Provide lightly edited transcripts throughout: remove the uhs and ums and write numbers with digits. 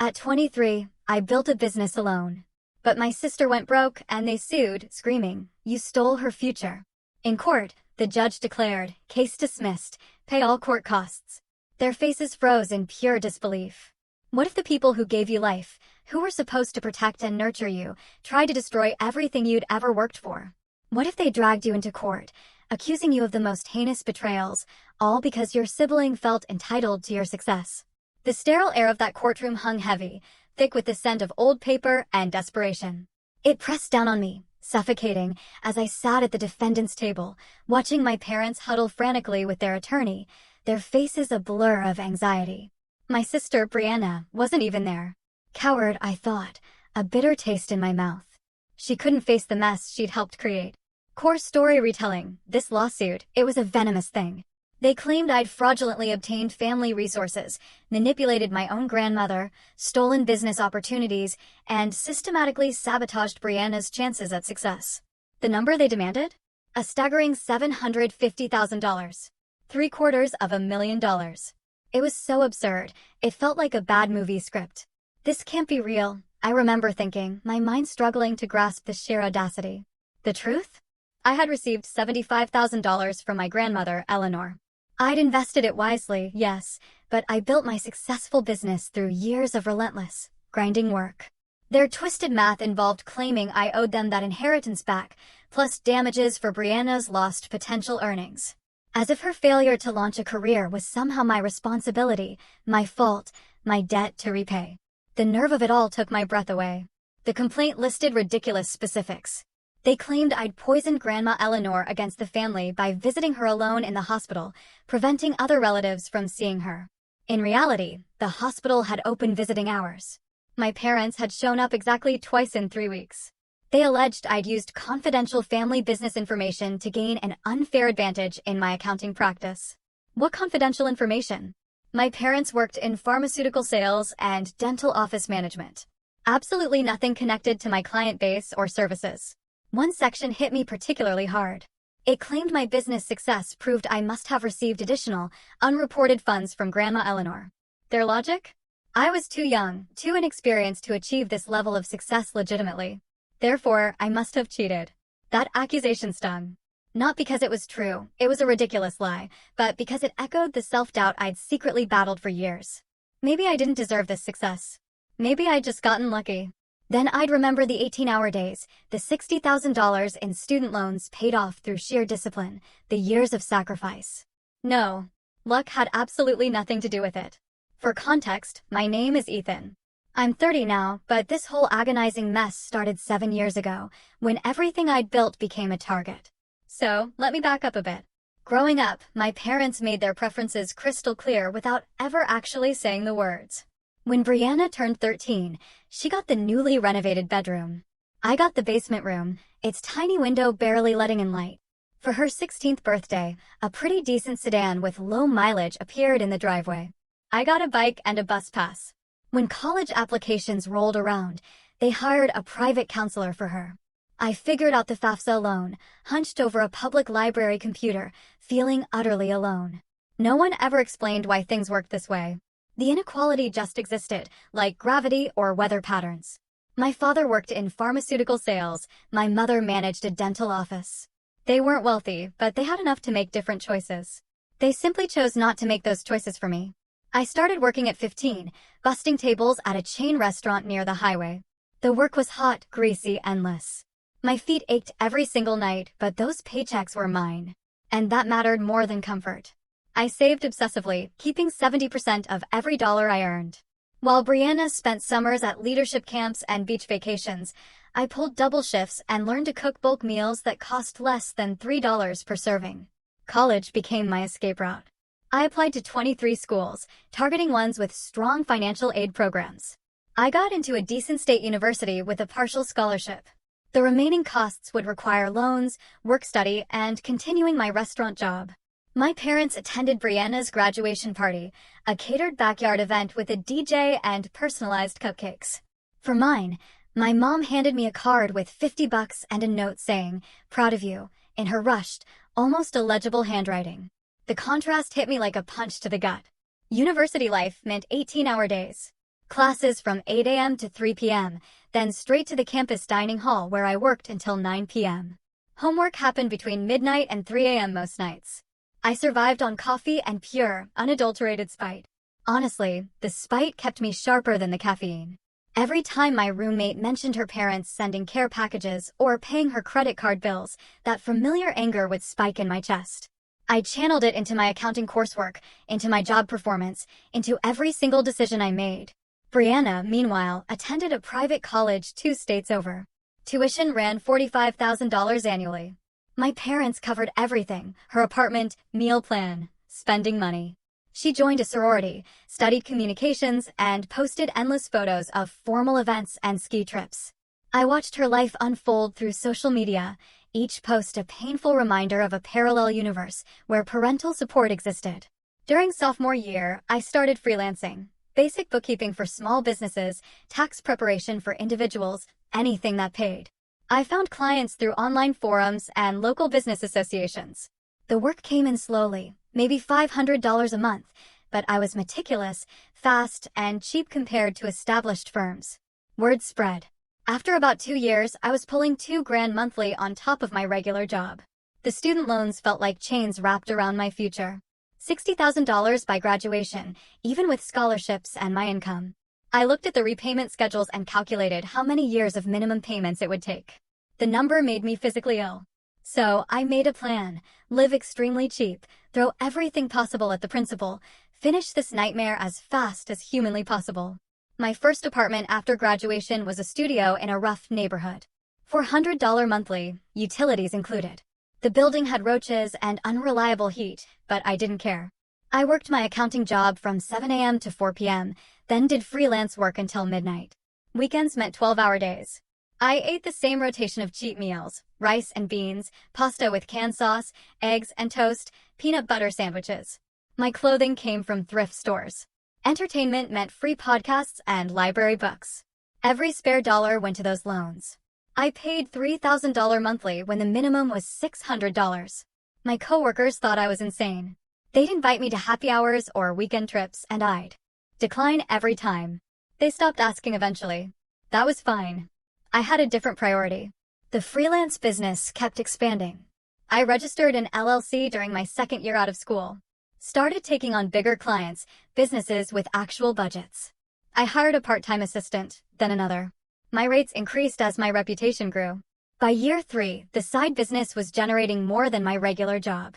At 23, I built a business alone. But my sister went broke and they sued, screaming, "You stole her future." In court, the judge declared, "Case dismissed, pay all court costs." Their faces froze in pure disbelief. What if the people who gave you life, who were supposed to protect and nurture you, tried to destroy everything you'd ever worked for? What if they dragged you into court, accusing you of the most heinous betrayals, all because your sibling felt entitled to your success? The sterile air of that courtroom hung heavy, thick with the scent of old paper and desperation. It pressed down on me, suffocating, as I sat at the defendant's table, watching my parents huddle frantically with their attorney, their faces a blur of anxiety. My sister, Brianna, wasn't even there. Coward, I thought, a bitter taste in my mouth. She couldn't face the mess she'd helped create. Core story retelling, this lawsuit, it was a venomous thing. They claimed I'd fraudulently obtained family resources, manipulated my own grandmother, stolen business opportunities, and systematically sabotaged Brianna's chances at success. The number they demanded? A staggering $750,000. $750,000. It was so absurd, it felt like a bad movie script. This can't be real, I remember thinking, my mind struggling to grasp the sheer audacity. The truth? I had received $75,000 from my grandmother, Eleanor. I'd invested it wisely, yes, but I built my successful business through years of relentless, grinding work. Their twisted math involved claiming I owed them that inheritance back, plus damages for Brianna's lost potential earnings. As if her failure to launch a career was somehow my responsibility, my fault, my debt to repay. The nerve of it all took my breath away. The complaint listed ridiculous specifics. They claimed I'd poisoned Grandma Eleanor against the family by visiting her alone in the hospital, preventing other relatives from seeing her. In reality, the hospital had open visiting hours. My parents had shown up exactly twice in 3 weeks. They alleged I'd used confidential family business information to gain an unfair advantage in my accounting practice. What confidential information? My parents worked in pharmaceutical sales and dental office management. Absolutely nothing connected to my client base or services. One section hit me particularly hard. It claimed my business success proved I must have received additional, unreported funds from Grandma Eleanor. Their logic? I was too young, too inexperienced to achieve this level of success legitimately. Therefore, I must have cheated. That accusation stung. Not because it was true, it was a ridiculous lie, but because it echoed the self-doubt I'd secretly battled for years. Maybe I didn't deserve this success. Maybe I'd just gotten lucky. Then I'd remember the 18-hour days, the $60,000 in student loans paid off through sheer discipline, the years of sacrifice. No, luck had absolutely nothing to do with it. For context, my name is Ethan. I'm 30 now, but this whole agonizing mess started 7 years ago, when everything I'd built became a target. So, let me back up a bit. Growing up, my parents made their preferences crystal clear without ever actually saying the words. When Brianna turned 13, she got the newly renovated bedroom. I got the basement room, its tiny window barely letting in light. For her 16th birthday, a pretty decent sedan with low mileage appeared in the driveway. I got a bike and a bus pass. When college applications rolled around, they hired a private counselor for her. I figured out the FAFSA loan, hunched over a public library computer, feeling utterly alone. No one ever explained why things worked this way. The inequality just existed, like gravity or weather patterns. My father worked in pharmaceutical sales, my mother managed a dental office. They weren't wealthy, but they had enough to make different choices. They simply chose not to make those choices for me. I started working at 15, busting tables at a chain restaurant near the highway. The work was hot, greasy, endless. My feet ached every single night, but those paychecks were mine. And that mattered more than comfort. I saved obsessively, keeping 70% of every dollar I earned. While Brianna spent summers at leadership camps and beach vacations, I pulled double shifts and learned to cook bulk meals that cost less than $3 per serving. College became my escape route. I applied to 23 schools, targeting ones with strong financial aid programs. I got into a decent state university with a partial scholarship. The remaining costs would require loans, work study, and continuing my restaurant job. My parents attended Brianna's graduation party, a catered backyard event with a DJ and personalized cupcakes. For mine, my mom handed me a card with $50 and a note saying, "Proud of you," in her rushed, almost illegible handwriting. The contrast hit me like a punch to the gut. University life meant 18-hour days. Classes from 8 a.m. to 3 p.m., then straight to the campus dining hall where I worked until 9 p.m. Homework happened between midnight and 3 a.m. most nights. I survived on coffee and pure, unadulterated spite. Honestly, the spite kept me sharper than the caffeine. Every time my roommate mentioned her parents sending care packages or paying her credit card bills, that familiar anger would spike in my chest. I channeled it into my accounting coursework, into my job performance, into every single decision I made. Brianna, meanwhile, attended a private college 2 states over. Tuition ran $45,000 annually. My parents covered everything: her apartment, meal plan, spending money. She joined a sorority, studied communications, and posted endless photos of formal events and ski trips. I watched her life unfold through social media, each post a painful reminder of a parallel universe where parental support existed. During sophomore year, I started freelancing. Basic bookkeeping for small businesses, tax preparation for individuals, anything that paid. I found clients through online forums and local business associations. The work came in slowly, maybe $500 a month, but I was meticulous, fast, and cheap compared to established firms. Word spread. After about 2 years, I was pulling $2,000 monthly on top of my regular job. The student loans felt like chains wrapped around my future. $60,000 by graduation, even with scholarships and my income. I looked at the repayment schedules and calculated how many years of minimum payments it would take. The number made me physically ill. So I made a plan: live extremely cheap, throw everything possible at the principal, finish this nightmare as fast as humanly possible. My first apartment after graduation was a studio in a rough neighborhood. $400 monthly, utilities included. The building had roaches and unreliable heat, but I didn't care. I worked my accounting job from 7 a.m. to 4 p.m., then did freelance work until midnight. Weekends meant 12-hour days. I ate the same rotation of cheap meals: rice and beans, pasta with canned sauce, eggs and toast, peanut butter sandwiches. My clothing came from thrift stores. Entertainment meant free podcasts and library books. Every spare dollar went to those loans. I paid $3,000 monthly when the minimum was $600. My coworkers thought I was insane. They'd invite me to happy hours or weekend trips, and I'd decline every time. They stopped asking eventually. That was fine. I had a different priority. The freelance business kept expanding. I registered an LLC during my second year out of school. Started taking on bigger clients, businesses with actual budgets. I hired a part-time assistant, then another. My rates increased as my reputation grew. By year 3, the side business was generating more than my regular job.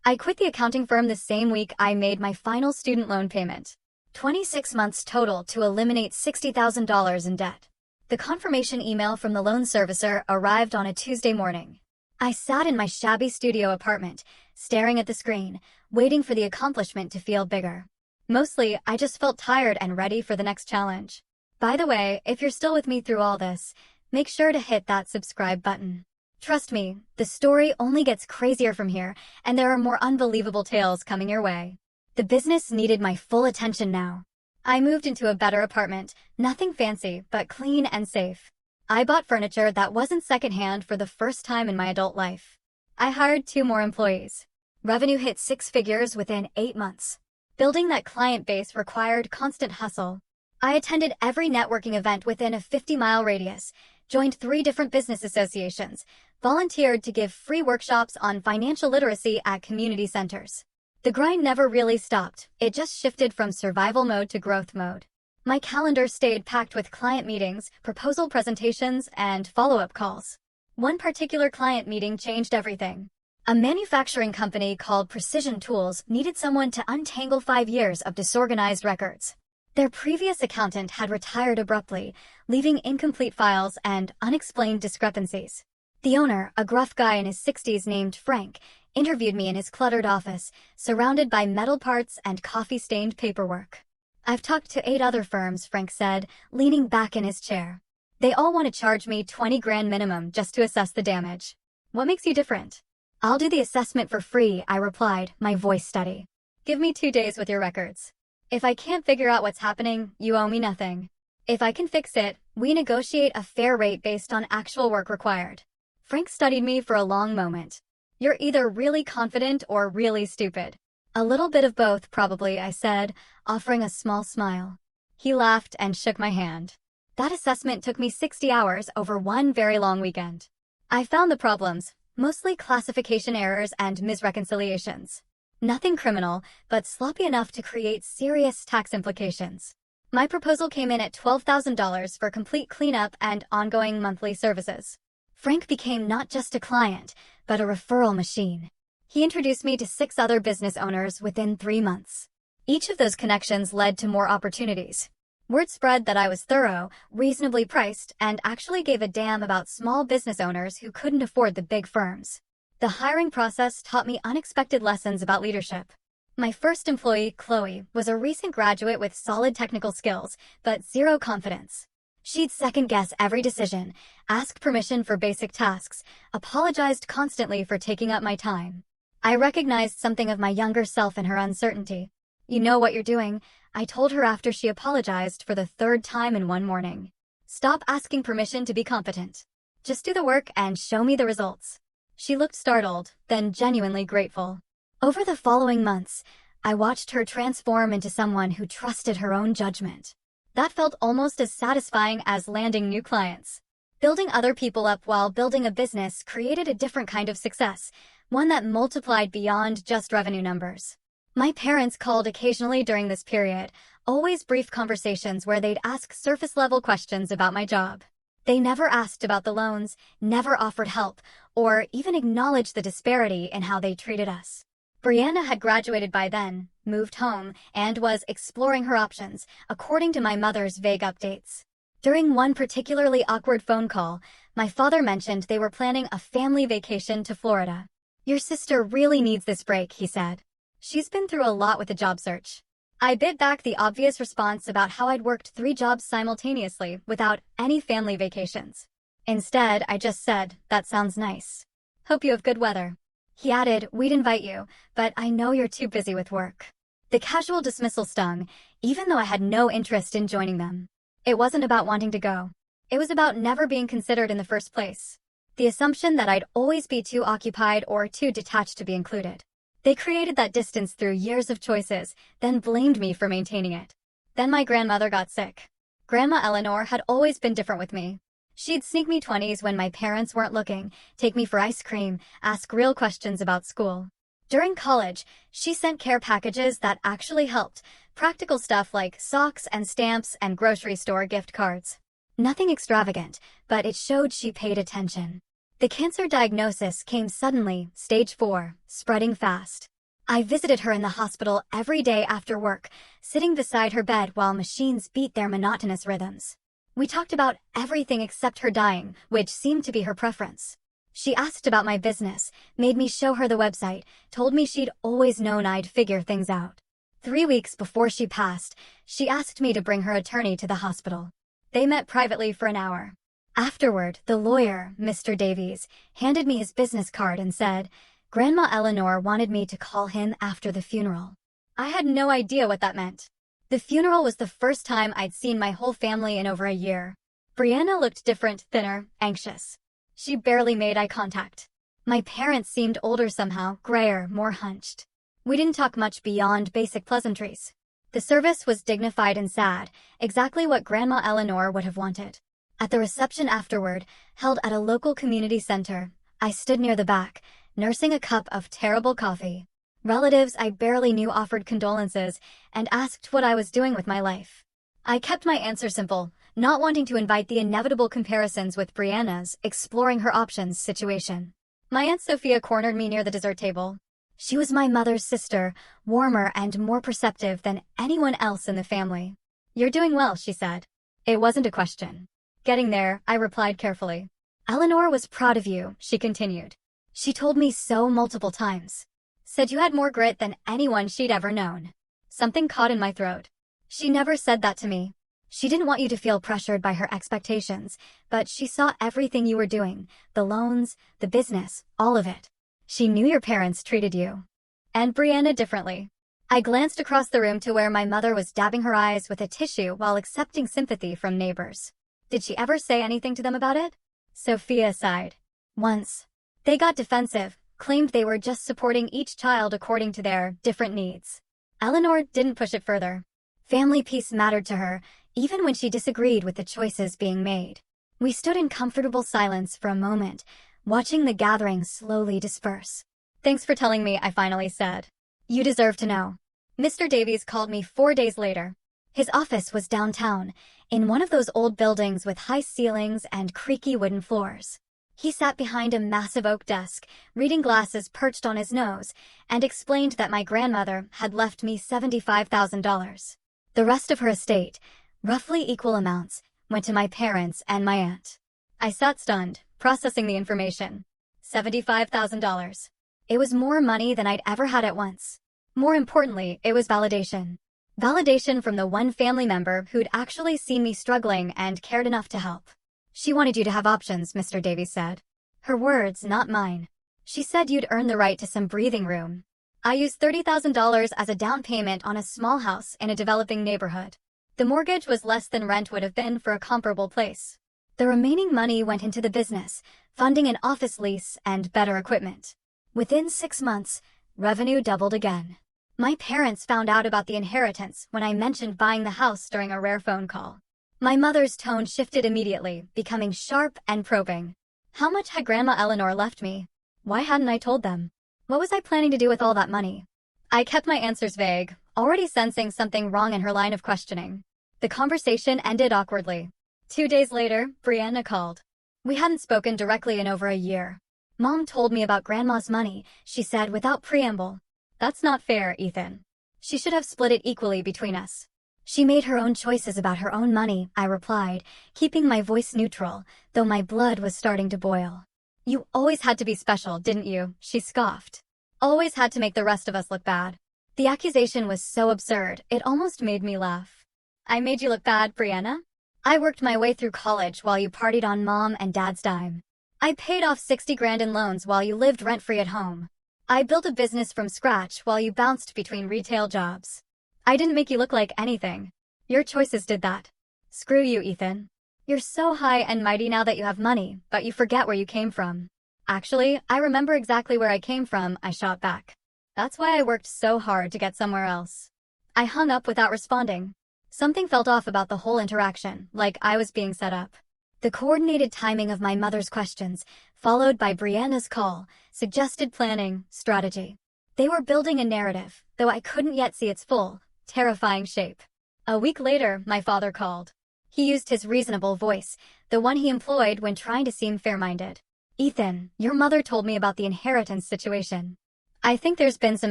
I quit the accounting firm the same week I made my final student loan payment. 26 months total to eliminate $60,000 in debt. The confirmation email from the loan servicer arrived on a Tuesday morning. I sat in my shabby studio apartment, staring at the screen, waiting for the accomplishment to feel bigger. Mostly, I just felt tired and ready for the next challenge. By the way, if you're still with me through all this, make sure to hit that subscribe button. Trust me, the story only gets crazier from here, and there are more unbelievable tales coming your way. The business needed my full attention now. I moved into a better apartment, nothing fancy, but clean and safe. I bought furniture that wasn't secondhand for the first time in my adult life. I hired 2 more employees. Revenue hit 6 figures within 8 months. Building that client base required constant hustle. I attended every networking event within a 50-mile radius, joined 3 different business associations, volunteered to give free workshops on financial literacy at community centers. The grind never really stopped, it just shifted from survival mode to growth mode. My calendar stayed packed with client meetings, proposal presentations, and follow-up calls. One particular client meeting changed everything. A manufacturing company called Precision Tools needed someone to untangle 5 years of disorganized records. Their previous accountant had retired abruptly, leaving incomplete files and unexplained discrepancies. The owner, a gruff guy in his 60s named Frank, interviewed me in his cluttered office, surrounded by metal parts and coffee-stained paperwork. "I've talked to 8 other firms," Frank said, leaning back in his chair. "They all want to charge me $20,000 minimum just to assess the damage. What makes you different?" "I'll do the assessment for free," I replied, my voice steady. "Give me 2 days with your records. If I can't figure out what's happening, you owe me nothing. If I can fix it, we negotiate a fair rate based on actual work required." Frank studied me for a long moment. "You're either really confident or really stupid." "A little bit of both, probably," I said, offering a small smile. He laughed and shook my hand. That assessment took me 60 hours over one very long weekend. I found the problems, mostly classification errors and misreconciliations. Nothing criminal, but sloppy enough to create serious tax implications. My proposal came in at $12,000 for complete cleanup and ongoing monthly services. Frank became not just a client, but a referral machine. He introduced me to 6 other business owners within 3 months. Each of those connections led to more opportunities. Word spread that I was thorough, reasonably priced, and actually gave a damn about small business owners who couldn't afford the big firms. The hiring process taught me unexpected lessons about leadership. My first employee, Chloe, was a recent graduate with solid technical skills, but zero confidence. She'd second-guess every decision, ask permission for basic tasks, apologized constantly for taking up my time. I recognized something of my younger self in her uncertainty. "You know what you're doing," I told her after she apologized for the 3rd time in one morning. "Stop asking permission to be competent. Just do the work and show me the results." She looked startled, then genuinely grateful. Over the following months, I watched her transform into someone who trusted her own judgment. That felt almost as satisfying as landing new clients. Building other people up while building a business created a different kind of success, one that multiplied beyond just revenue numbers. My parents called occasionally during this period, always brief conversations where they'd ask surface-level questions about my job. They never asked about the loans, never offered help, or even acknowledged the disparity in how they treated us. Brianna had graduated by then, moved home, and was exploring her options, according to my mother's vague updates. During one particularly awkward phone call, my father mentioned they were planning a family vacation to Florida. "Your sister really needs this break," he said. "She's been through a lot with the job search." I bit back the obvious response about how I'd worked 3 jobs simultaneously without any family vacations. Instead, I just said, "That sounds nice. Hope you have good weather." He added, "We'd invite you, but I know you're too busy with work." The casual dismissal stung, even though I had no interest in joining them. It wasn't about wanting to go. It was about never being considered in the first place. The assumption that I'd always be too occupied or too detached to be included. They created that distance through years of choices, then blamed me for maintaining it. Then my grandmother got sick. Grandma Eleanor had always been different with me. She'd sneak me 20s when my parents weren't looking, take me for ice cream, ask real questions about school. During college, she sent care packages that actually helped, practical stuff like socks and stamps and grocery store gift cards. Nothing extravagant, but it showed she paid attention. The cancer diagnosis came suddenly, stage 4, spreading fast. I visited her in the hospital every day after work, sitting beside her bed while machines beat their monotonous rhythms. We talked about everything except her dying, which seemed to be her preference. She asked about my business, made me show her the website, told me she'd always known I'd figure things out. 3 weeks before she passed, she asked me to bring her attorney to the hospital. They met privately for an hour. Afterward, the lawyer, Mr. Davies, handed me his business card and said, "Grandma Eleanor wanted me to call him after the funeral." I had no idea what that meant. The funeral was the first time I'd seen my whole family in over a year. Brianna looked different, thinner, anxious. She barely made eye contact. My parents seemed older somehow, grayer, more hunched. We didn't talk much beyond basic pleasantries. The service was dignified and sad, exactly what Grandma Eleanor would have wanted. At the reception afterward, held at a local community center, I stood near the back, nursing a cup of terrible coffee. Relatives I barely knew offered condolences and asked what I was doing with my life. I kept my answer simple, not wanting to invite the inevitable comparisons with Brianna's exploring her options situation. My Aunt Sophia cornered me near the dessert table. She was my mother's sister, warmer and more perceptive than anyone else in the family. "You're doing well," she said. It wasn't a question. "Getting there," I replied carefully. "Eleanor was proud of you," she continued. "She told me so multiple times. Said you had more grit than anyone she'd ever known." Something caught in my throat. She never said that to me. She didn't want you to feel pressured by her expectations, but she saw everything you were doing, the loans, the business, all of it. She knew your parents treated you and Brianna differently. I glanced across the room to where my mother was dabbing her eyes with a tissue while accepting sympathy from neighbors. Did she ever say anything to them about it? Sophia sighed. Once. They got defensive, claimed they were just supporting each child according to their different needs. Eleanor didn't push it further. Family peace mattered to her, even when she disagreed with the choices being made. We stood in comfortable silence for a moment, watching the gathering slowly disperse. "Thanks for telling me," I finally said. "You deserve to know." Mr. Davies called me 4 days later. His office was downtown, in one of those old buildings with high ceilings and creaky wooden floors. He sat behind a massive oak desk, reading glasses perched on his nose, and explained that my grandmother had left me $75,000. The rest of her estate, roughly equal amounts, went to my parents and my aunt. I sat stunned, processing the information. $75,000. It was more money than I'd ever had at once. More importantly, it was validation. Validation from the one family member who'd actually seen me struggling and cared enough to help. "She wanted you to have options," Mr. Davies said. Her words, not mine. "She said you'd earn the right to some breathing room." I used $30,000 as a down payment on a small house in a developing neighborhood. The mortgage was less than rent would have been for a comparable place. The remaining money went into the business, funding an office lease and better equipment. Within 6 months, revenue doubled again. My parents found out about the inheritance when I mentioned buying the house during a rare phone call. My mother's tone shifted immediately, becoming sharp and probing. How much had Grandma Eleanor left me? Why hadn't I told them? What was I planning to do with all that money? I kept my answers vague, already sensing something wrong in her line of questioning. The conversation ended awkwardly. 2 days later, Brianna called. We hadn't spoken directly in over a year. "Mom told me about Grandma's money," she said without preamble. "That's not fair, Ethan. She should have split it equally between us." "She made her own choices about her own money," I replied, keeping my voice neutral, though my blood was starting to boil. "You always had to be special, didn't you?" she scoffed. "Always had to make the rest of us look bad." The accusation was so absurd, it almost made me laugh. "I made you look bad, Brianna? I worked my way through college while you partied on Mom and Dad's dime. I paid off 60 grand in loans while you lived rent-free at home. I built a business from scratch while you bounced between retail jobs. I didn't make you look like anything. Your choices did that. Screw you, Ethan. You're so high and mighty now that you have money, but you forget where you came from." "Actually, I remember exactly where I came from," I shot back. "That's why I worked so hard to get somewhere else." I hung up without responding. Something felt off about the whole interaction, like I was being set up. The coordinated timing of my mother's questions, followed by Brianna's call, suggested planning, strategy. They were building a narrative, though I couldn't yet see its full, terrifying shape. A week later, my father called. He used his reasonable voice, the one he employed when trying to seem fair-minded. "Ethan, your mother told me about the inheritance situation. I think there's been some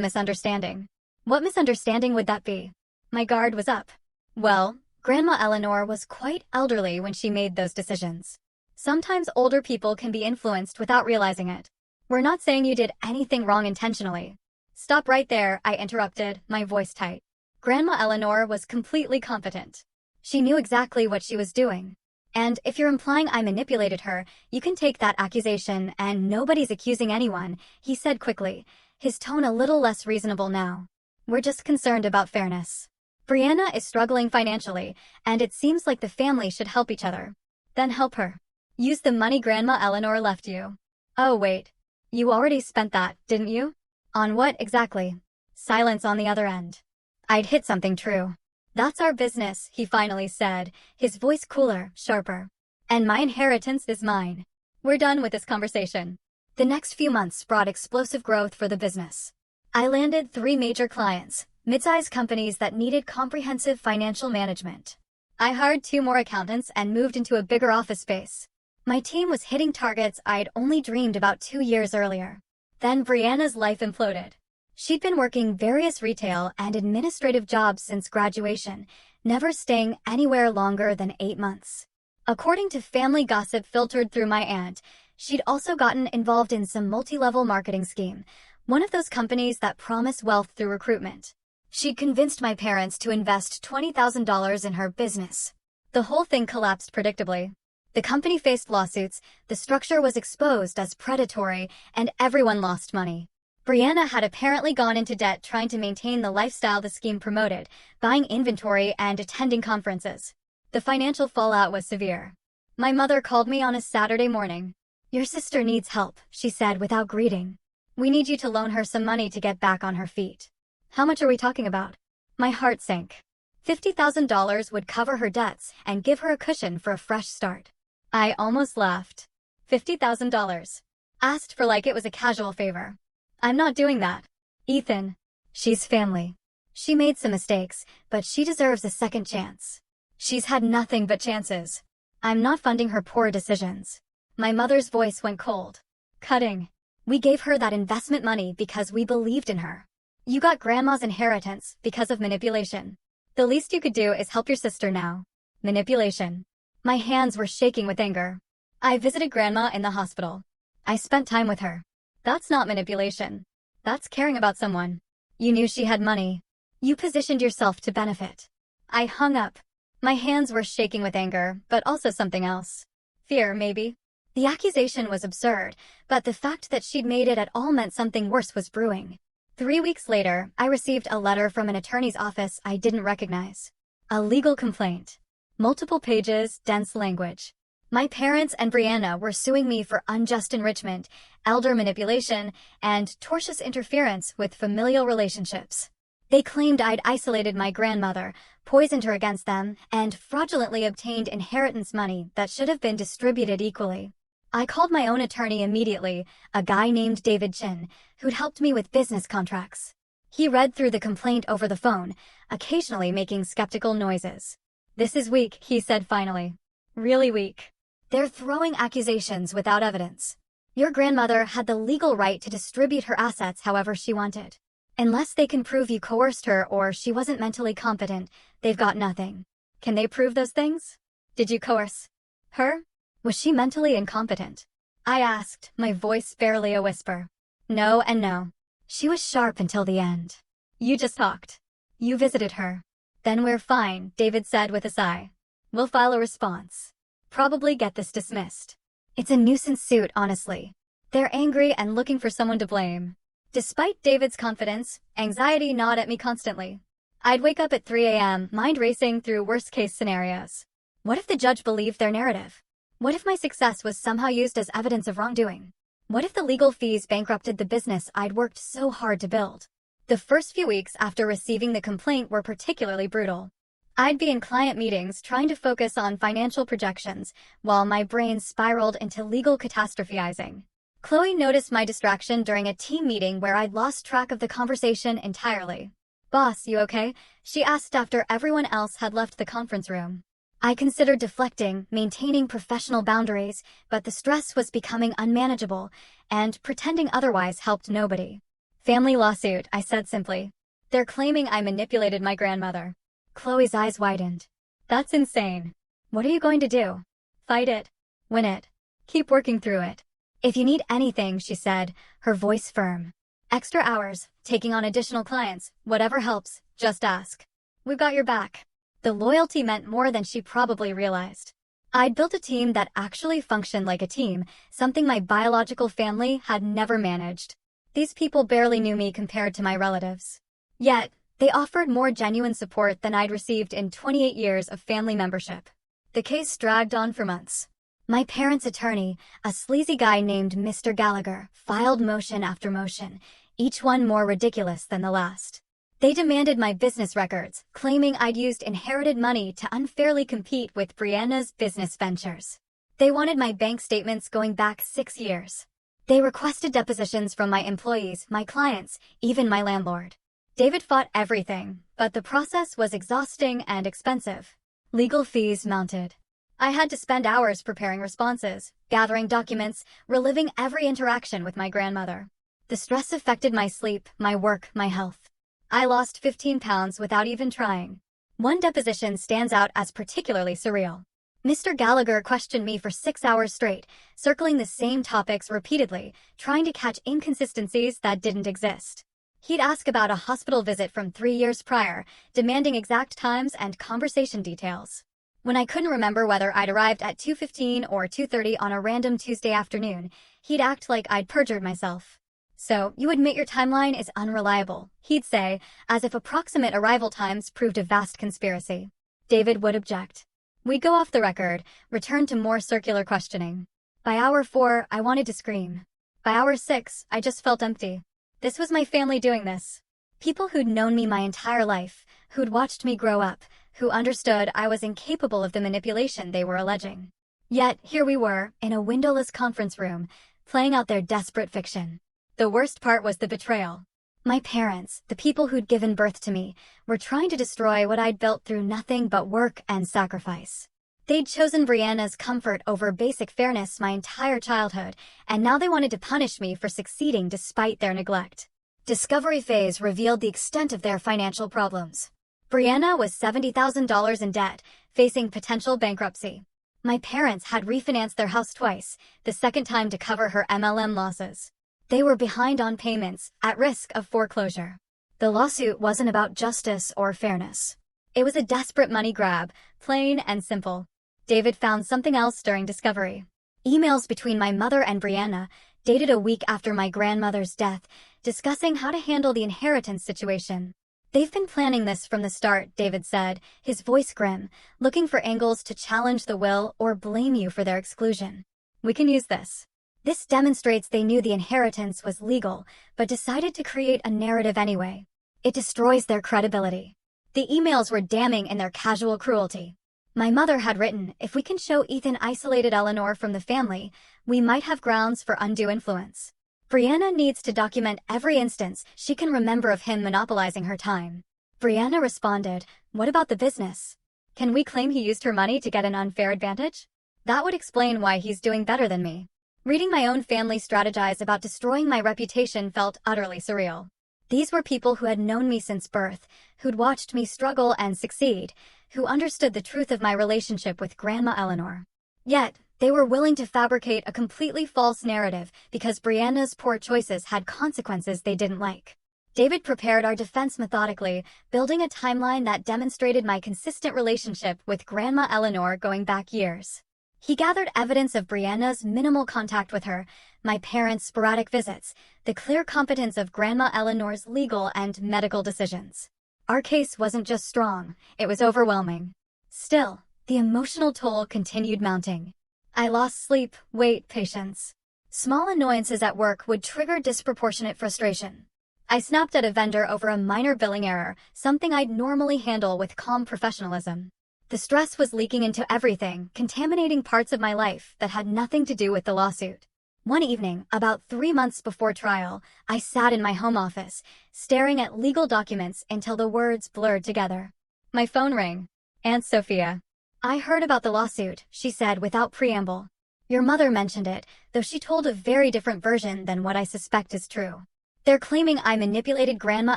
misunderstanding." "What misunderstanding would that be?" My guard was up. "Well, Grandma Eleanor was quite elderly when she made those decisions. Sometimes older people can be influenced without realizing it. We're not saying you did anything wrong intentionally." "Stop right there," I interrupted, my voice tight. Grandma Eleanor was completely competent. She knew exactly what she was doing. And if you're implying I manipulated her, you can take that accusation, and nobody's accusing anyone, he said quickly, his tone a little less reasonable now. "We're just concerned about fairness. Brianna is struggling financially, and it seems like the family should help each other." "Then help her. Use the money Grandma Eleanor left you." "Oh wait. You already spent that, didn't you?" "On what exactly?" Silence on the other end. I'd hit something true. "That's our business," he finally said, his voice cooler, sharper. "And my inheritance is mine. We're done with this conversation." The next few months brought explosive growth for the business. I landed 3 major clients, mid-sized companies that needed comprehensive financial management. I hired 2 more accountants and moved into a bigger office space. My team was hitting targets I'd only dreamed about 2 years earlier. Then Brianna's life imploded. She'd been working various retail and administrative jobs since graduation, never staying anywhere longer than 8 months. According to family gossip filtered through my aunt, she'd also gotten involved in some multi-level marketing scheme, one of those companies that promise wealth through recruitment. She'd convinced my parents to invest $20,000 in her business. The whole thing collapsed predictably. The company faced lawsuits, the structure was exposed as predatory, and everyone lost money. Brianna had apparently gone into debt trying to maintain the lifestyle the scheme promoted, buying inventory and attending conferences. The financial fallout was severe. My mother called me on a Saturday morning. "Your sister needs help," she said without greeting. "We need you to loan her some money to get back on her feet." "How much are we talking about?" My heart sank. $50,000 would cover her debts and give her a cushion for a fresh start. I almost laughed. $50,000. Asked for like it was a casual favor. I'm not doing that. Ethan. She's family. She made some mistakes, but she deserves a second chance. She's had nothing but chances. I'm not funding her poor decisions. My mother's voice went cold. Cutting. We gave her that investment money because we believed in her. You got grandma's inheritance because of manipulation. The least you could do is help your sister now. Manipulation. My hands were shaking with anger. I visited grandma in the hospital. I spent time with her. That's not manipulation. That's caring about someone. You knew she had money. You positioned yourself to benefit. I hung up. My hands were shaking with anger, but also something else. Fear, maybe. The accusation was absurd, but the fact that she'd made it at all meant something worse was brewing. 3 weeks later, I received a letter from an attorney's office I didn't recognize. A legal complaint. Multiple pages, dense language. My parents and Brianna were suing me for unjust enrichment, elder manipulation, and tortious interference with familial relationships. They claimed I'd isolated my grandmother, poisoned her against them, and fraudulently obtained inheritance money that should have been distributed equally. I called my own attorney immediately, a guy named David Chin, who'd helped me with business contracts. He read through the complaint over the phone, occasionally making skeptical noises. This is weak, he said finally. Really weak. They're throwing accusations without evidence. Your grandmother had the legal right to distribute her assets however she wanted. Unless they can prove you coerced her or she wasn't mentally competent, they've got nothing. Can they prove those things? Did you coerce her? Was she mentally incompetent? I asked, my voice barely a whisper. No and no. She was sharp until the end. You just talked. You visited her. Then we're fine, David said with a sigh. We'll file a response. Probably get this dismissed. It's a nuisance suit, honestly. They're angry and looking for someone to blame. Despite David's confidence, anxiety gnawed at me constantly. I'd wake up at 3 a.m., mind racing through worst-case scenarios. What if the judge believed their narrative? What if my success was somehow used as evidence of wrongdoing? What if the legal fees bankrupted the business I'd worked so hard to build? The first few weeks after receiving the complaint were particularly brutal. I'd be in client meetings trying to focus on financial projections, while my brain spiraled into legal catastrophizing. Chloe noticed my distraction during a team meeting where I'd lost track of the conversation entirely. Boss, you okay? She asked after everyone else had left the conference room. I considered deflecting, maintaining professional boundaries, but the stress was becoming unmanageable, and pretending otherwise helped nobody. Family lawsuit, I said simply. They're claiming I manipulated my grandmother. Chloe's eyes widened. That's insane. What are you going to do? Fight it. Win it. Keep working through it. If you need anything, she said, her voice firm. Extra hours, taking on additional clients, whatever helps, just ask. We've got your back. The loyalty meant more than she probably realized. I'd built a team that actually functioned like a team, something my biological family had never managed. These people barely knew me compared to my relatives. Yet, they offered more genuine support than I'd received in 28 years of family membership. The case dragged on for months. My parents' attorney, a sleazy guy named Mr. Gallagher, filed motion after motion, each one more ridiculous than the last. They demanded my business records, claiming I'd used inherited money to unfairly compete with Brianna's business ventures. They wanted my bank statements going back 6 years. They requested depositions from my employees, my clients, even my landlord. David fought everything, but the process was exhausting and expensive. Legal fees mounted. I had to spend hours preparing responses, gathering documents, reliving every interaction with my grandmother. The stress affected my sleep, my work, my health. I lost 15 pounds without even trying. One deposition stands out as particularly surreal. Mr. Gallagher questioned me for 6 hours straight, circling the same topics repeatedly, trying to catch inconsistencies that didn't exist. He'd ask about a hospital visit from 3 years prior, demanding exact times and conversation details. When I couldn't remember whether I'd arrived at 2:15 or 2:30 on a random Tuesday afternoon, he'd act like I'd perjured myself. So, you admit your timeline is unreliable, he'd say, as if approximate arrival times proved a vast conspiracy. David would object. We'd go off the record, return to more circular questioning. By hour 4, I wanted to scream. By hour 6, I just felt empty. This was my family doing this. People who'd known me my entire life, who'd watched me grow up, who understood I was incapable of the manipulation they were alleging. Yet, here we were, in a windowless conference room, playing out their desperate fiction. The worst part was the betrayal. My parents, the people who'd given birth to me, were trying to destroy what I'd built through nothing but work and sacrifice. They'd chosen Brianna's comfort over basic fairness my entire childhood, and now they wanted to punish me for succeeding despite their neglect. Discovery phase revealed the extent of their financial problems. Brianna was $70,000 in debt, facing potential bankruptcy. My parents had refinanced their house twice, the second time to cover her MLM losses. They were behind on payments, at risk of foreclosure. The lawsuit wasn't about justice or fairness. It was a desperate money grab, plain and simple. David found something else during discovery. Emails between my mother and Brianna, dated a week after my grandmother's death, discussing how to handle the inheritance situation. "They've been planning this from the start," David said, his voice grim, looking for angles to challenge the will or blame you for their exclusion. "We can use this." This demonstrates they knew the inheritance was legal, but decided to create a narrative anyway. It destroys their credibility. The emails were damning in their casual cruelty. My mother had written, "If we can show Ethan isolated Eleanor from the family, we might have grounds for undue influence. Brianna needs to document every instance she can remember of him monopolizing her time." Brianna responded, "What about the business? Can we claim he used her money to get an unfair advantage? That would explain why he's doing better than me." Reading my own family strategize about destroying my reputation felt utterly surreal. These were people who had known me since birth, who'd watched me struggle and succeed, who understood the truth of my relationship with Grandma Eleanor. Yet, they were willing to fabricate a completely false narrative because Brianna's poor choices had consequences they didn't like. David prepared our defense methodically, building a timeline that demonstrated my consistent relationship with Grandma Eleanor going back years. He gathered evidence of Brianna's minimal contact with her, my parents' sporadic visits, the clear competence of Grandma Eleanor's legal and medical decisions. Our case wasn't just strong, it was overwhelming. Still, the emotional toll continued mounting. I lost sleep, weight, patience. Small annoyances at work would trigger disproportionate frustration. I snapped at a vendor over a minor billing error, something I'd normally handle with calm professionalism. The stress was leaking into everything, contaminating parts of my life that had nothing to do with the lawsuit. One evening, about 3 months before trial, I sat in my home office, staring at legal documents until the words blurred together. My phone rang. "Aunt Sophia." "I heard about the lawsuit," she said without preamble. "Your mother mentioned it, though she told a very different version than what I suspect is true. They're claiming I manipulated Grandma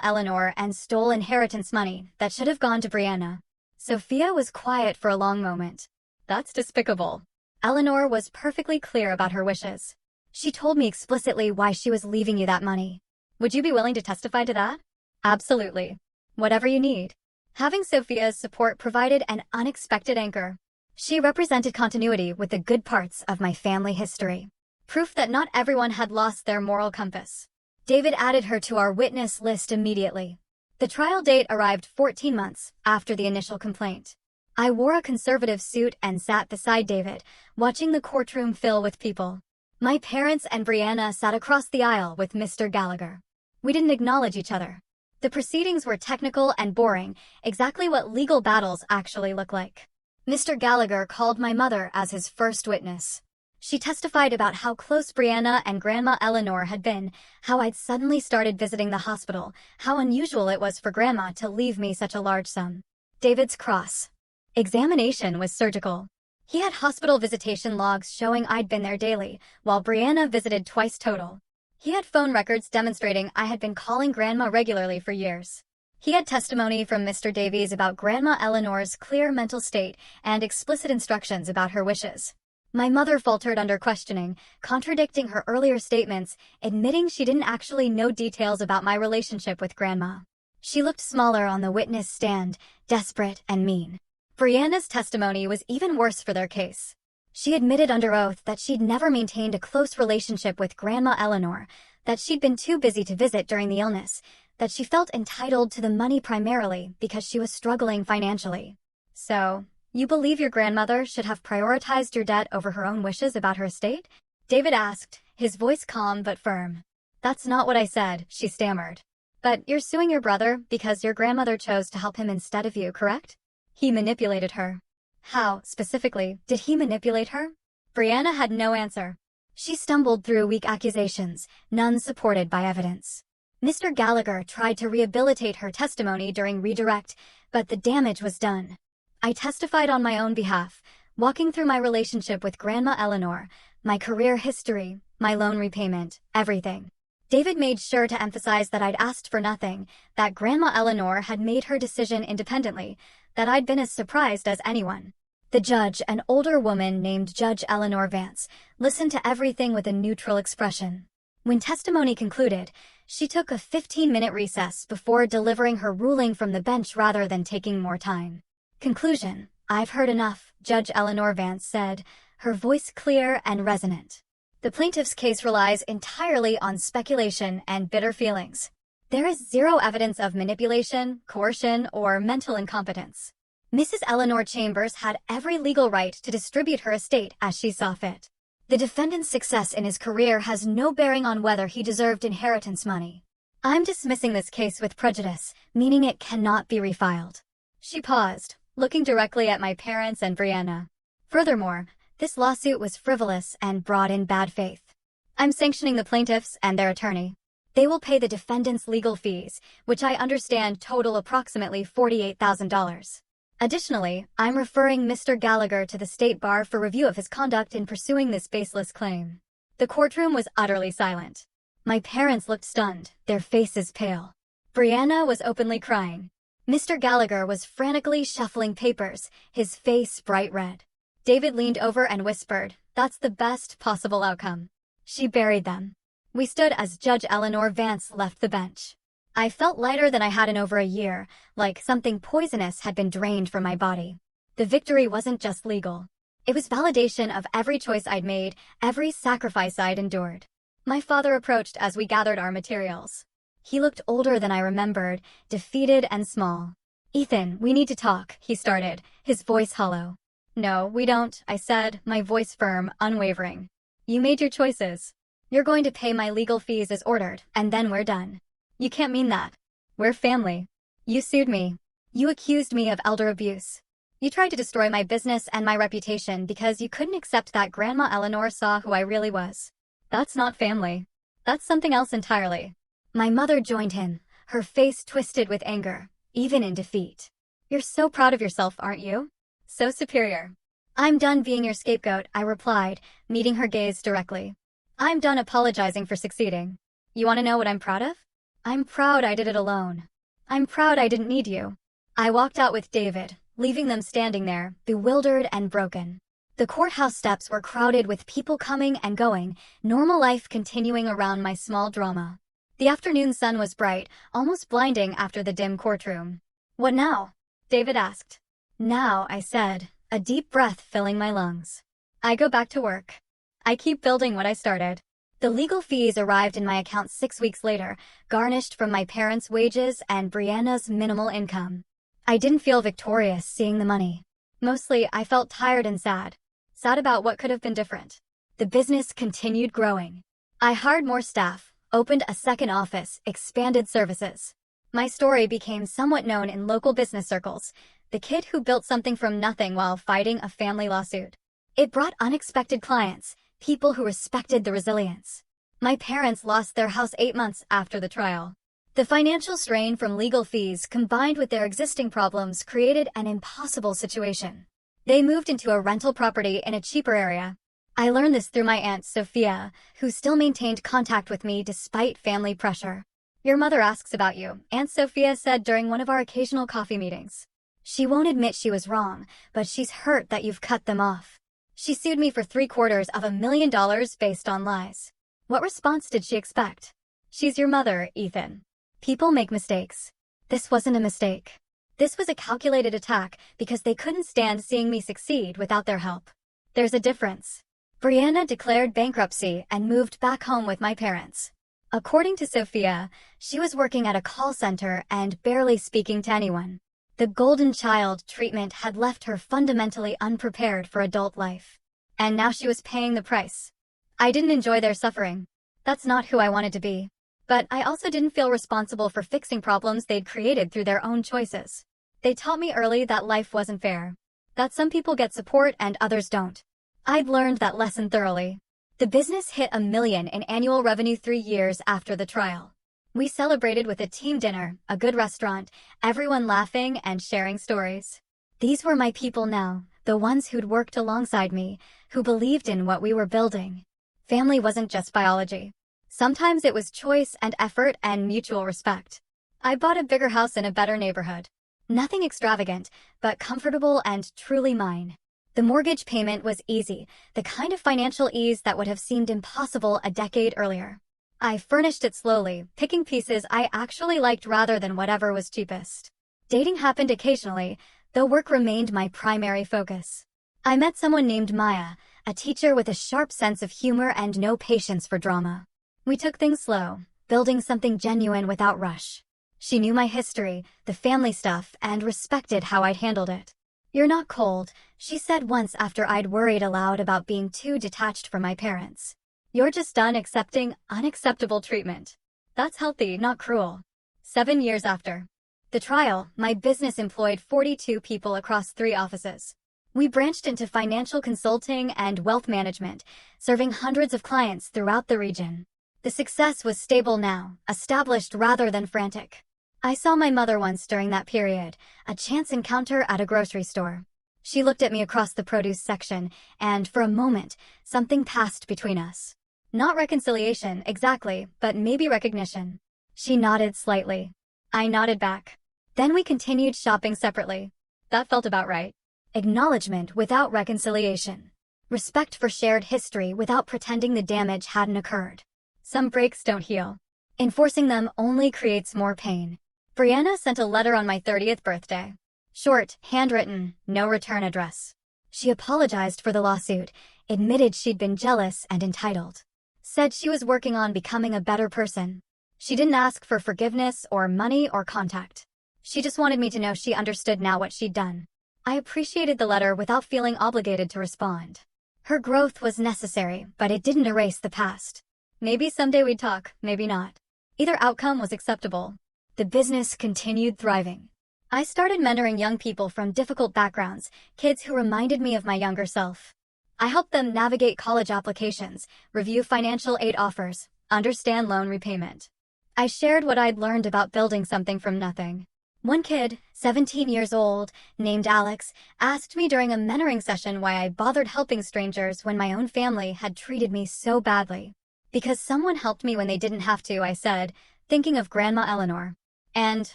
Eleanor and stole inheritance money that should have gone to Brianna." Sophia was quiet for a long moment. "That's despicable." Eleanor was perfectly clear about her wishes. "She told me explicitly why she was leaving you that money." "Would you be willing to testify to that?" "Absolutely. Whatever you need." Having Sophia's support provided an unexpected anchor. She represented continuity with the good parts of my family history. Proof that not everyone had lost their moral compass. David added her to our witness list immediately. The trial date arrived 14 months after the initial complaint. I wore a conservative suit and sat beside David, watching the courtroom fill with people. My parents and Brianna sat across the aisle with Mr. Gallagher. We didn't acknowledge each other. The proceedings were technical and boring, exactly what legal battles actually look like. Mr. Gallagher called my mother as his first witness. She testified about how close Brianna and Grandma Eleanor had been, how I'd suddenly started visiting the hospital, how unusual it was for Grandma to leave me such a large sum. David's cross-examination was surgical. He had hospital visitation logs showing I'd been there daily, while Brianna visited twice total. He had phone records demonstrating I had been calling Grandma regularly for years. He had testimony from Mr. Davies about Grandma Eleanor's clear mental state and explicit instructions about her wishes. My mother faltered under questioning, contradicting her earlier statements, admitting she didn't actually know details about my relationship with Grandma. She looked smaller on the witness stand, desperate and mean. Brianna's testimony was even worse for their case. She admitted under oath that she'd never maintained a close relationship with Grandma Eleanor, that she'd been too busy to visit during the illness, that she felt entitled to the money primarily because she was struggling financially. "So, you believe your grandmother should have prioritized your debt over her own wishes about her estate?" David asked, his voice calm but firm. "That's not what I said," she stammered. But you're suing your brother because your grandmother chose to help him instead of you, correct? He manipulated her. How, specifically, did he manipulate her? Brianna had no answer. She stumbled through weak accusations, none supported by evidence. Mr. Gallagher tried to rehabilitate her testimony during redirect, but the damage was done. I testified on my own behalf, walking through my relationship with Grandma Eleanor, my career history, my loan repayment, everything. David made sure to emphasize that I'd asked for nothing, that Grandma Eleanor had made her decision independently, that I'd been as surprised as anyone. The judge, an older woman named Judge Eleanor Vance, listened to everything with a neutral expression. When testimony concluded, she took a 15-minute recess before delivering her ruling from the bench rather than taking more time. Conclusion: I've heard enough, Judge Eleanor Vance said, her voice clear and resonant. The plaintiff's case relies entirely on speculation and bitter feelings. There is zero evidence of manipulation, coercion, or mental incompetence. Mrs. Eleanor Chambers had every legal right to distribute her estate as she saw fit. The defendant's success in his career has no bearing on whether he deserved inheritance money. I'm dismissing this case with prejudice, meaning it cannot be refiled. She paused, looking directly at my parents and Brianna. Furthermore, this lawsuit was frivolous and brought in bad faith. I'm sanctioning the plaintiffs and their attorney. They will pay the defendant's legal fees, which I understand total approximately $48,000. Additionally, I'm referring Mr. Gallagher to the State Bar for review of his conduct in pursuing this baseless claim. The courtroom was utterly silent. My parents looked stunned, their faces pale. Brianna was openly crying. Mr. Gallagher was frantically shuffling papers, his face bright red. David leaned over and whispered, "That's the best possible outcome." She buried them. We stood as Judge Eleanor Vance left the bench. I felt lighter than I had in over a year, like something poisonous had been drained from my body. The victory wasn't just legal. It was validation of every choice I'd made, every sacrifice I'd endured. My father approached as we gathered our materials. He looked older than I remembered, defeated and small. "Ethan, we need to talk," he started, his voice hollow. "No, we don't," I said, my voice firm, unwavering. "You made your choices. You're going to pay my legal fees as ordered, and then we're done." "You can't mean that. We're family. You sued me. You accused me of elder abuse. You tried to destroy my business and my reputation because you couldn't accept that Grandma Eleanor saw who I really was. That's not family. That's something else entirely." My mother joined in, her face twisted with anger, even in defeat. "You're so proud of yourself, aren't you? So superior." "I'm done being your scapegoat," I replied, meeting her gaze directly. "I'm done apologizing for succeeding. You want to know what I'm proud of? I'm proud I did it alone. I'm proud I didn't need you." I walked out with David, leaving them standing there, bewildered and broken. The courthouse steps were crowded with people coming and going, normal life continuing around my small drama. The afternoon sun was bright, almost blinding after the dim courtroom. "What now?" David asked. "Now," I said, a deep breath filling my lungs. "I go back to work. I keep building what I started." The legal fees arrived in my account 6 weeks later, garnished from my parents' wages and Brianna's minimal income. I didn't feel victorious seeing the money. Mostly, I felt tired and sad. Sad about what could have been different. The business continued growing. I hired more staff, opened a second office, expanded services. My story became somewhat known in local business circles, the kid who built something from nothing while fighting a family lawsuit. It brought unexpected clients, people who respected the resilience. My parents lost their house 8 months after the trial. The financial strain from legal fees combined with their existing problems created an impossible situation. They moved into a rental property in a cheaper area. I learned this through my aunt Sophia, who still maintained contact with me despite family pressure. "Your mother asks about you," Aunt Sophia said during one of our occasional coffee meetings. "She won't admit she was wrong, but she's hurt that you've cut them off. She sued me for $750,000 based on lies." What response did she expect? "She's your mother, Ethan. People make mistakes. This wasn't a mistake. This was a calculated attack because they couldn't stand seeing me succeed without their help. There's a difference." Brianna declared bankruptcy and moved back home with my parents. According to Sophia, she was working at a call center and barely speaking to anyone. The golden child treatment had left her fundamentally unprepared for adult life. And now she was paying the price. I didn't enjoy their suffering. That's not who I wanted to be. But I also didn't feel responsible for fixing problems they'd created through their own choices. They taught me early that life wasn't fair. That some people get support and others don't. I'd learned that lesson thoroughly. The business hit $1 million in annual revenue 3 years after the trial. We celebrated with a team dinner, a good restaurant, everyone laughing and sharing stories. These were my people now, the ones who'd worked alongside me, who believed in what we were building. Family wasn't just biology. Sometimes it was choice and effort and mutual respect. I bought a bigger house in a better neighborhood. Nothing extravagant, but comfortable and truly mine. The mortgage payment was easy, the kind of financial ease that would have seemed impossible a decade earlier. I furnished it slowly, picking pieces I actually liked rather than whatever was cheapest. Dating happened occasionally, though work remained my primary focus. I met someone named Maya, a teacher with a sharp sense of humor and no patience for drama. We took things slow, building something genuine without rush. She knew my history, the family stuff, and respected how I'd handled it. "You're not cold," she said once after I'd worried aloud about being too detached from my parents. "You're just done accepting unacceptable treatment." That's healthy, not cruel. 7 years after the trial, my business employed 42 people across 3 offices. We branched into financial consulting and wealth management, serving hundreds of clients throughout the region. The success was stable now, established rather than frantic. I saw my mother once during that period, a chance encounter at a grocery store. She looked at me across the produce section, and for a moment, something passed between us. Not reconciliation, exactly, but maybe recognition. She nodded slightly. I nodded back. Then we continued shopping separately. That felt about right. Acknowledgement without reconciliation. Respect for shared history without pretending the damage hadn't occurred. Some breaks don't heal. Enforcing them only creates more pain. Brianna sent a letter on my 30th birthday. Short, handwritten, no return address. She apologized for the lawsuit, admitted she'd been jealous and entitled. Said she was working on becoming a better person. She didn't ask for forgiveness or money or contact. She just wanted me to know she understood now what she'd done. I appreciated the letter without feeling obligated to respond. Her growth was necessary, but it didn't erase the past. Maybe someday we'd talk, maybe not. Either outcome was acceptable. The business continued thriving. I started mentoring young people from difficult backgrounds, kids who reminded me of my younger self. I helped them navigate college applications, review financial aid offers, understand loan repayment. I shared what I'd learned about building something from nothing. One kid, 17 years old, named Alex, asked me during a mentoring session why I bothered helping strangers when my own family had treated me so badly. Because someone helped me when they didn't have to, I said, thinking of Grandma Eleanor. And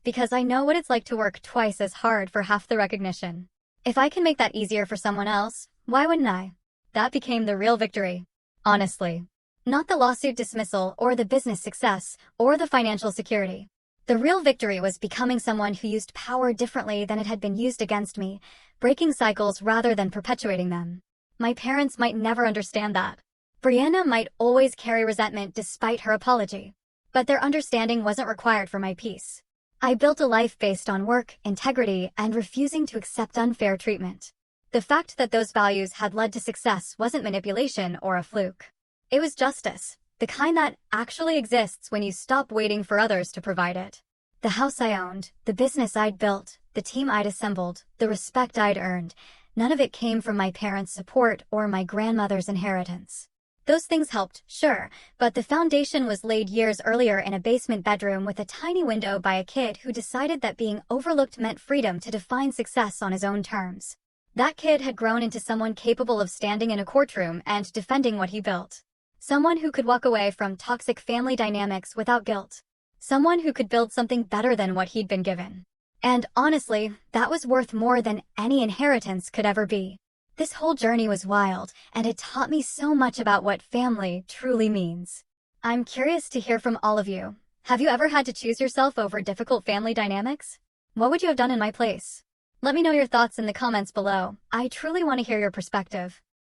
because I know what it's like to work twice as hard for half the recognition. If I can make that easier for someone else, why wouldn't I? That became the real victory. Honestly. Not the lawsuit dismissal or the business success or the financial security. The real victory was becoming someone who used power differently than it had been used against me, breaking cycles rather than perpetuating them. My parents might never understand that. Brianna might always carry resentment despite her apology. But their understanding wasn't required for my peace. I built a life based on work, integrity, and refusing to accept unfair treatment. The fact that those values had led to success wasn't manipulation or a fluke. It was justice, the kind that actually exists when you stop waiting for others to provide it. The house I owned, the business I'd built, the team I'd assembled, the respect I'd earned, none of it came from my parents' support or my grandmother's inheritance. Those things helped, sure, but the foundation was laid years earlier in a basement bedroom with a tiny window by a kid who decided that being overlooked meant freedom to define success on his own terms. That kid had grown into someone capable of standing in a courtroom and defending what he built. Someone who could walk away from toxic family dynamics without guilt. Someone who could build something better than what he'd been given. And honestly, that was worth more than any inheritance could ever be. This whole journey was wild, and it taught me so much about what family truly means. I'm curious to hear from all of you. Have you ever had to choose yourself over difficult family dynamics? What would you have done in my place? Let me know your thoughts in the comments below. I truly want to hear your perspective.